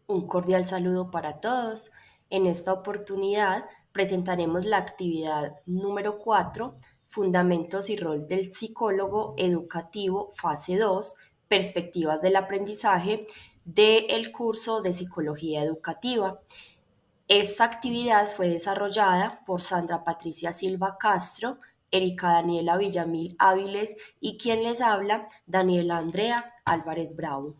Un cordial saludo para todos. En esta oportunidad presentaremos la actividad número 4, Fundamentos y rol del psicólogo educativo, fase 2, Perspectivas del aprendizaje del curso de Psicología Educativa. Esta actividad fue desarrollada por Sandra Patricia Silva Castro, Erika Daniela Villamil Áviles y quien les habla, Daniela Andrea Álvarez Bravo.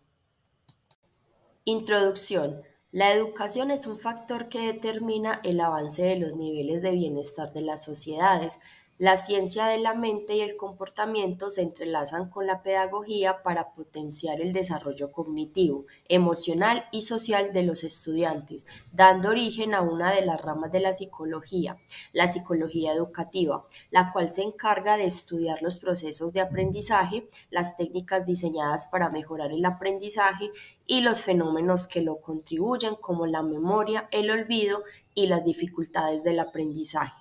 Introducción. La educación es un factor que determina el avance de los niveles de bienestar de las sociedades. La ciencia de la mente y el comportamiento se entrelazan con la pedagogía para potenciar el desarrollo cognitivo, emocional y social de los estudiantes, dando origen a una de las ramas de la psicología educativa, la cual se encarga de estudiar los procesos de aprendizaje, las técnicas diseñadas para mejorar el aprendizaje y los fenómenos que lo contribuyen como la memoria, el olvido y las dificultades del aprendizaje.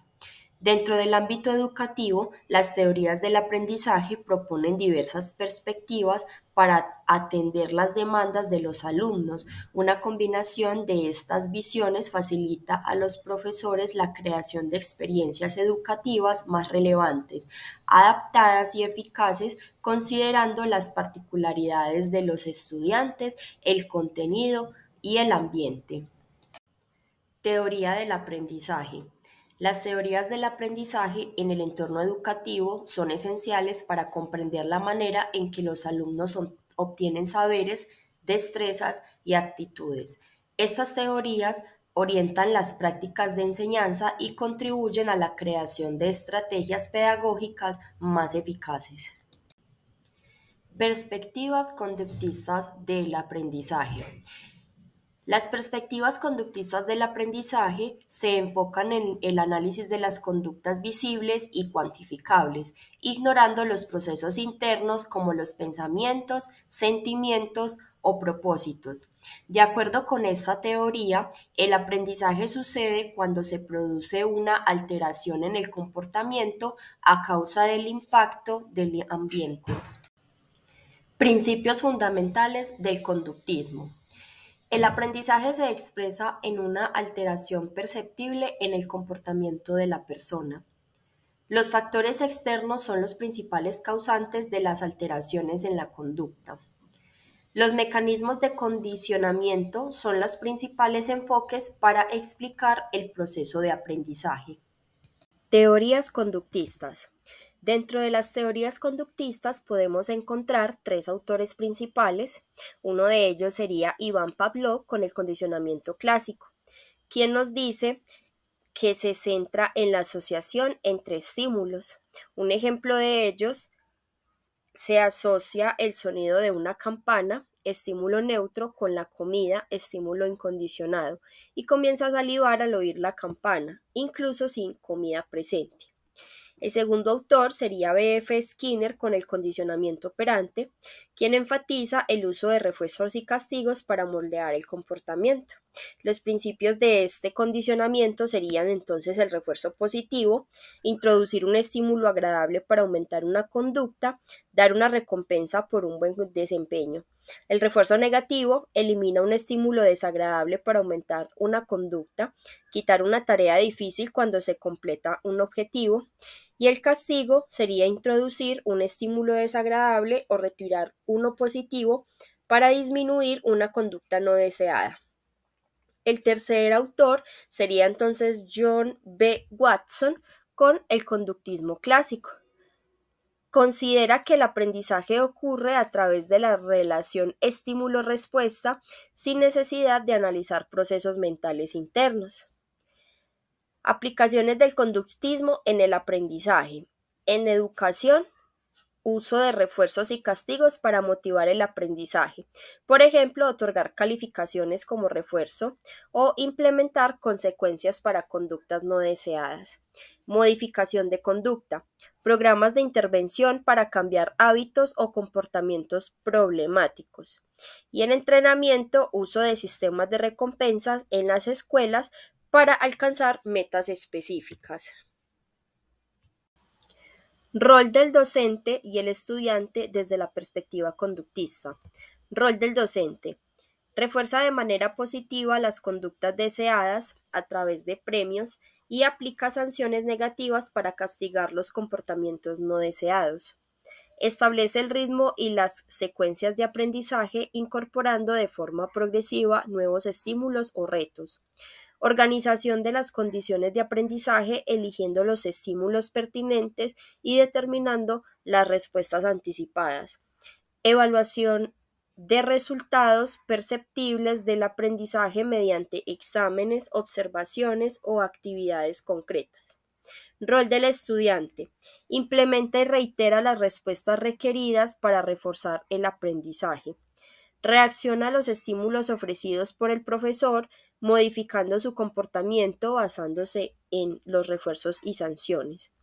Dentro del ámbito educativo, las teorías del aprendizaje proponen diversas perspectivas para atender las demandas de los alumnos. Una combinación de estas visiones facilita a los profesores la creación de experiencias educativas más relevantes, adaptadas y eficaces, considerando las particularidades de los estudiantes, el contenido y el ambiente. Teoría del aprendizaje. Las teorías del aprendizaje en el entorno educativo son esenciales para comprender la manera en que los alumnos obtienen saberes, destrezas y actitudes. Estas teorías orientan las prácticas de enseñanza y contribuyen a la creación de estrategias pedagógicas más eficaces. Perspectivas conductistas del aprendizaje. Las perspectivas conductistas del aprendizaje se enfocan en el análisis de las conductas visibles y cuantificables, ignorando los procesos internos como los pensamientos, sentimientos o propósitos. De acuerdo con esta teoría, el aprendizaje sucede cuando se produce una alteración en el comportamiento a causa del impacto del ambiente. Principios fundamentales del conductismo. El aprendizaje se expresa en una alteración perceptible en el comportamiento de la persona. Los factores externos son los principales causantes de las alteraciones en la conducta. Los mecanismos de condicionamiento son los principales enfoques para explicar el proceso de aprendizaje. Teorías conductistas. Dentro de las teorías conductistas podemos encontrar tres autores principales. Uno de ellos sería Iván Pavlov con el condicionamiento clásico, quien nos dice que se centra en la asociación entre estímulos. Un ejemplo de ellos: se asocia el sonido de una campana, estímulo neutro, con la comida, estímulo incondicionado, y comienza a salivar al oír la campana, incluso sin comida presente. El segundo autor sería B. F. Skinner con el condicionamiento operante, quien enfatiza el uso de refuerzos y castigos para moldear el comportamiento. Los principios de este condicionamiento serían entonces el refuerzo positivo, introducir un estímulo agradable para aumentar una conducta, dar una recompensa por un buen desempeño. El refuerzo negativo elimina un estímulo desagradable para aumentar una conducta, quitar una tarea difícil cuando se completa un objetivo, y el castigo sería introducir un estímulo desagradable o retirar uno positivo para disminuir una conducta no deseada. El tercer autor sería entonces John B. Watson con el conductismo clásico. Considera que el aprendizaje ocurre a través de la relación estímulo-respuesta sin necesidad de analizar procesos mentales internos. Aplicaciones del conductismo en el aprendizaje. En educación, uso de refuerzos y castigos para motivar el aprendizaje. Por ejemplo, otorgar calificaciones como refuerzo o implementar consecuencias para conductas no deseadas. Modificación de conducta. Programas de intervención para cambiar hábitos o comportamientos problemáticos. Y en entrenamiento, uso de sistemas de recompensas en las escuelas para alcanzar metas específicas. Rol del docente y el estudiante desde la perspectiva conductista. Rol del docente. Refuerza de manera positiva las conductas deseadas a través de premios y aplica sanciones negativas para castigar los comportamientos no deseados. Establece el ritmo y las secuencias de aprendizaje incorporando de forma progresiva nuevos estímulos o retos. Organización de las condiciones de aprendizaje eligiendo los estímulos pertinentes y determinando las respuestas anticipadas. Evaluación de resultados perceptibles del aprendizaje mediante exámenes, observaciones o actividades concretas. Rol del estudiante. Implementa y reitera las respuestas requeridas para reforzar el aprendizaje. Reacciona a los estímulos ofrecidos por el profesor, modificando su comportamiento basándose en los refuerzos y sanciones.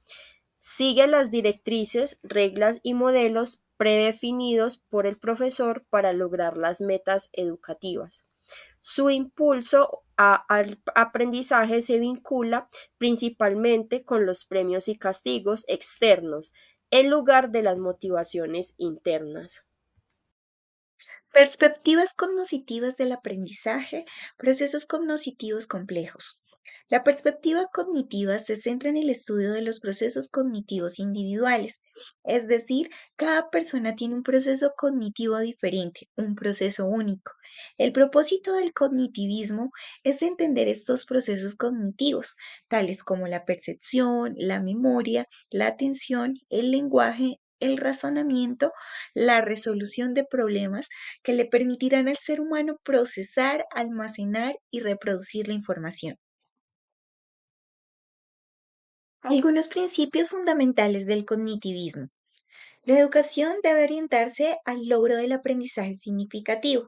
Sigue las directrices, reglas y modelos predefinidos por el profesor para lograr las metas educativas. Su impulso al aprendizaje se vincula principalmente con los premios y castigos externos, en lugar de las motivaciones internas. Perspectivas cognitivas del aprendizaje, procesos cognitivos complejos. La perspectiva cognitiva se centra en el estudio de los procesos cognitivos individuales, es decir, cada persona tiene un proceso cognitivo diferente, un proceso único. El propósito del cognitivismo es entender estos procesos cognitivos, tales como la percepción, la memoria, la atención, el lenguaje, el razonamiento, la resolución de problemas que le permitirán al ser humano procesar, almacenar y reproducir la información. Algunos principios fundamentales del cognitivismo. La educación debe orientarse al logro del aprendizaje significativo.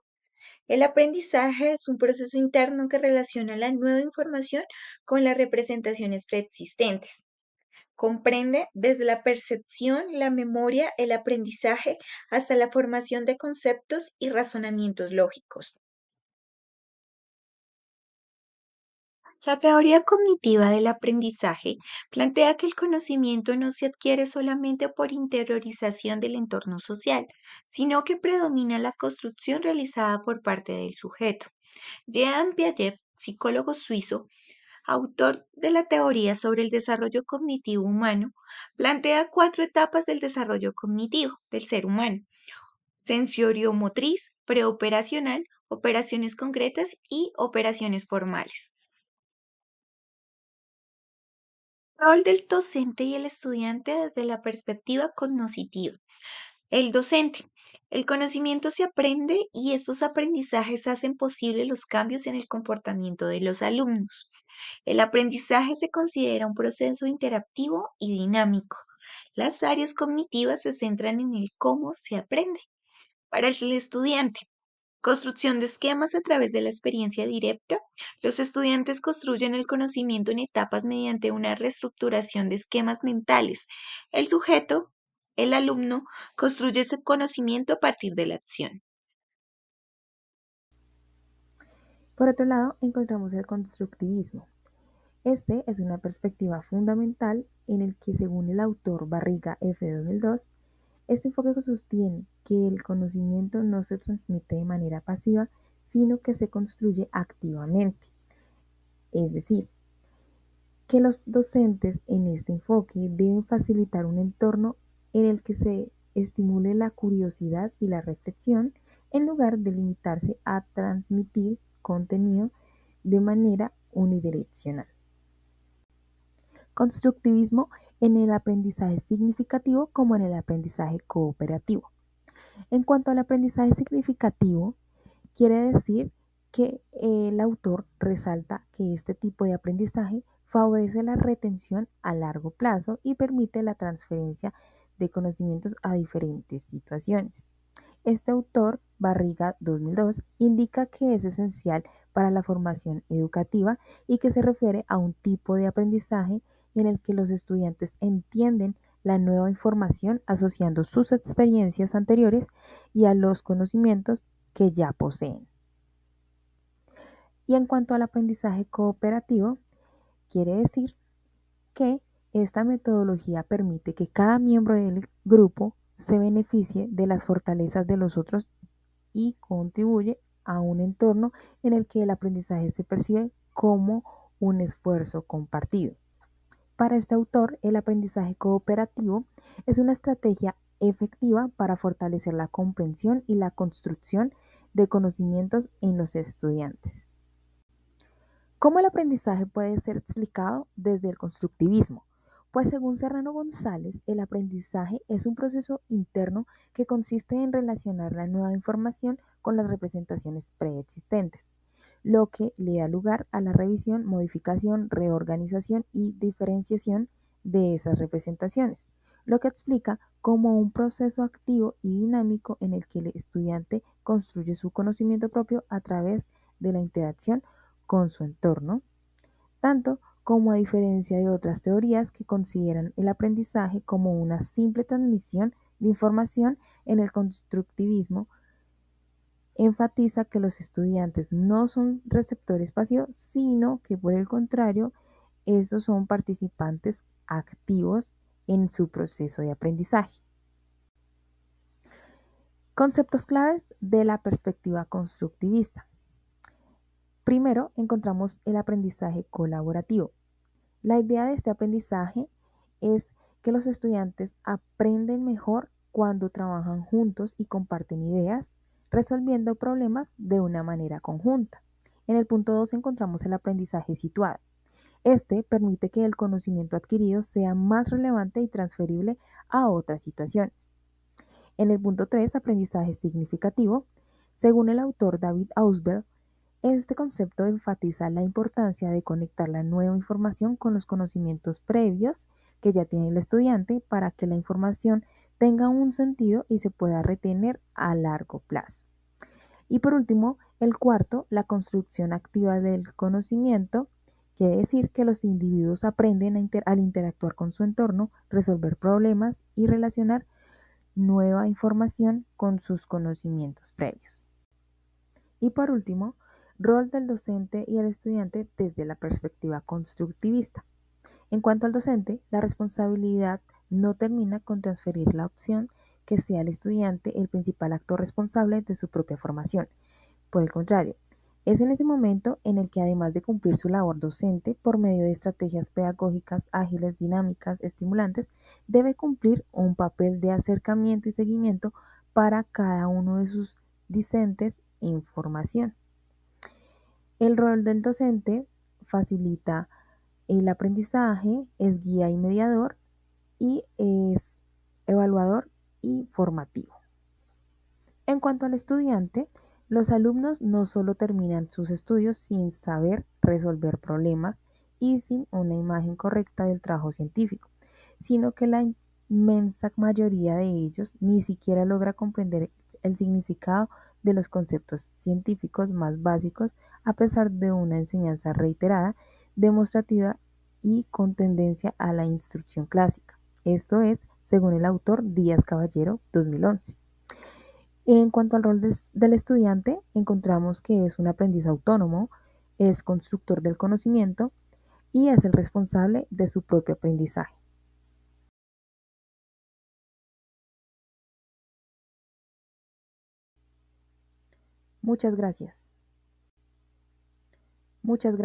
El aprendizaje es un proceso interno que relaciona la nueva información con las representaciones preexistentes. Comprende desde la percepción, la memoria, el aprendizaje, hasta la formación de conceptos y razonamientos lógicos. La teoría cognitiva del aprendizaje plantea que el conocimiento no se adquiere solamente por interiorización del entorno social, sino que predomina la construcción realizada por parte del sujeto. Jean Piaget, psicólogo suizo, autor de la teoría sobre el desarrollo cognitivo humano, plantea 4 etapas del desarrollo cognitivo del ser humano: sensoriomotriz, preoperacional, operaciones concretas y operaciones formales. Rol del docente y el estudiante desde la perspectiva cognitiva. El docente. El conocimiento se aprende y estos aprendizajes hacen posible los cambios en el comportamiento de los alumnos. El aprendizaje se considera un proceso interactivo y dinámico. Las áreas cognitivas se centran en el cómo se aprende. Para el estudiante, construcción de esquemas a través de la experiencia directa. Los estudiantes construyen el conocimiento en etapas mediante una reestructuración de esquemas mentales. El sujeto, el alumno, construye ese conocimiento a partir de la acción. Por otro lado, encontramos el constructivismo. Este es una perspectiva fundamental en el que, según el autor Barriga F. 2002, este enfoque sostiene que el conocimiento no se transmite de manera pasiva, sino que se construye activamente. Es decir, que los docentes en este enfoque deben facilitar un entorno en el que se estimule la curiosidad y la reflexión en lugar de limitarse a transmitir contenido de manera unidireccional. Constructivismo en el aprendizaje significativo como en el aprendizaje cooperativo. En cuanto al aprendizaje significativo, quiere decir que el autor resalta que este tipo de aprendizaje favorece la retención a largo plazo y permite la transferencia de conocimientos a diferentes situaciones. Este autor, Barriga 2002, indica que es esencial para la formación educativa y que se refiere a un tipo de aprendizaje en el que los estudiantes entienden la nueva información asociando sus experiencias anteriores y a los conocimientos que ya poseen. Y en cuanto al aprendizaje cooperativo, quiere decir que esta metodología permite que cada miembro del grupo se beneficie de las fortalezas de los otros y contribuye a un entorno en el que el aprendizaje se percibe como un esfuerzo compartido. Para este autor, el aprendizaje cooperativo es una estrategia efectiva para fortalecer la comprensión y la construcción de conocimientos en los estudiantes. ¿Cómo el aprendizaje puede ser explicado desde el constructivismo? Pues según Serrano González, el aprendizaje es un proceso interno que consiste en relacionar la nueva información con las representaciones preexistentes, lo que le da lugar a la revisión, modificación, reorganización y diferenciación de esas representaciones, lo que explica como un proceso activo y dinámico en el que el estudiante construye su conocimiento propio a través de la interacción con su entorno, tanto como a diferencia de otras teorías que consideran el aprendizaje como una simple transmisión de información. En el constructivismo enfatiza que los estudiantes no son receptores pasivos, sino que por el contrario, estos son participantes activos en su proceso de aprendizaje. Conceptos claves de la perspectiva constructivista. Primero, encontramos el aprendizaje colaborativo. La idea de este aprendizaje es que los estudiantes aprenden mejor cuando trabajan juntos y comparten ideas, resolviendo problemas de una manera conjunta. En el punto 2 encontramos el aprendizaje situado. Este permite que el conocimiento adquirido sea más relevante y transferible a otras situaciones. En el punto 3, aprendizaje significativo, según el autor David Ausubel, este concepto enfatiza la importancia de conectar la nueva información con los conocimientos previos que ya tiene el estudiante para que la información tenga un sentido y se pueda retener a largo plazo. Y por último, el cuarto, la construcción activa del conocimiento, quiere decir que los individuos aprenden al interactuar con su entorno, resolver problemas y relacionar nueva información con sus conocimientos previos. Y por último, rol del docente y el estudiante desde la perspectiva constructivista. En cuanto al docente, la responsabilidad no termina con transferir la opción que sea el estudiante el principal actor responsable de su propia formación. Por el contrario, es en ese momento en el que además de cumplir su labor docente por medio de estrategias pedagógicas ágiles, dinámicas, estimulantes, debe cumplir un papel de acercamiento y seguimiento para cada uno de sus discentes en formación. El rol del docente facilita el aprendizaje, es guía y mediador y es evaluador y formativo. En cuanto al estudiante, los alumnos no solo terminan sus estudios sin saber resolver problemas y sin una imagen correcta del trabajo científico, sino que la inmensa mayoría de ellos ni siquiera logra comprender el significado de los conceptos científicos más básicos a pesar de una enseñanza reiterada, demostrativa y con tendencia a la instrucción clásica. Esto es, según el autor Díaz Caballero, 2011. En cuanto al rol del estudiante, encontramos que es un aprendiz autónomo, es constructor del conocimiento y es el responsable de su propio aprendizaje. Muchas gracias. Muchas gracias.